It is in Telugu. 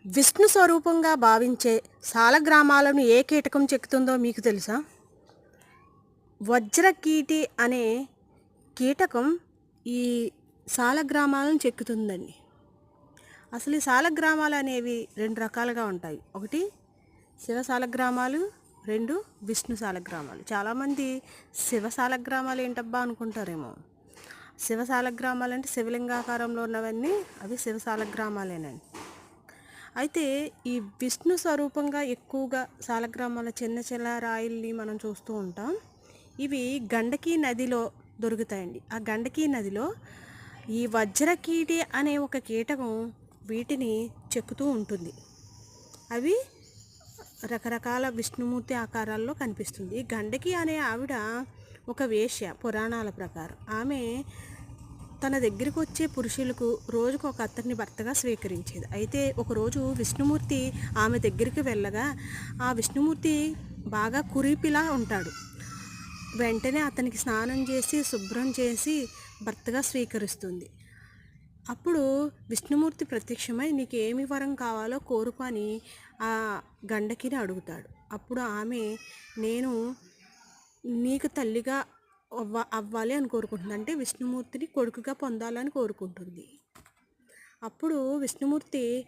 విష్ణు స్వరూపంగా భావించే సాలగ్రామాలను ఏ కీటకం చెక్కుతుందో మీకు తెలుసా? వజ్రకీటి అనే కీటకం ఈ సాలగ్రామాలను చెక్కుతుందండి. అసలు ఈ సాలగ్రామాలు అనేవి రెండు రకాలుగా ఉంటాయి. ఒకటి శివ సాలగ్రామాలు, రెండు విష్ణు సాలగ్రామాలు. చాలామంది శివ సాలగ్రామాలు ఏంటబ్బా అనుకుంటారేమో. శివ సాలగ్రామాలు అంటే శివలింగాకారంలో ఉన్నవన్నీ అవి శివ సాలగ్రామాలేనండి. అయితే ఈ విష్ణు స్వరూపంగా ఎక్కువగా సాలగ్రామాల చిన్న చిన్న రాయిల్ని మనం చూస్తూ ఉంటాం. ఇవి గండకీ నదిలో దొరుకుతాయండి. ఆ గండకీ నదిలో ఈ వజ్రకీటి అనే ఒక కీటకం వీటిని చెక్కుతూ ఉంటుంది. అవి రకరకాల విష్ణుమూర్తి ఆకారాల్లో కనిపిస్తుంది. ఈ గండకి అనే ఆవిడ ఒక వేశ్య. పురాణాల ప్రకారం ఆమె తన దగ్గరికి వచ్చే పురుషులకు రోజుకు ఒక అతన్ని భర్తగా స్వీకరించేది. అయితే ఒకరోజు విష్ణుమూర్తి ఆమె దగ్గరికి వెళ్ళగా ఆ విష్ణుమూర్తి బాగా కురీపిలా ఉంటాడు. వెంటనే అతనికి స్నానం చేసి శుభ్రం చేసి భర్తగా స్వీకరిస్తుంది. అప్పుడు విష్ణుమూర్తి ప్రత్యక్షమై నీకు ఏమి వరం కావాలో కోరుకు అని ఆ గండకిని అడుగుతాడు. అప్పుడు ఆమె నేను నీకు తల్లిగా అవ్వాలి అని కోరుకుంటుంది. అంటే విష్ణుమూర్తిని కొడుకుగా పొందాలని కోరుకుంటుంది. అప్పుడు విష్ణుమూర్తి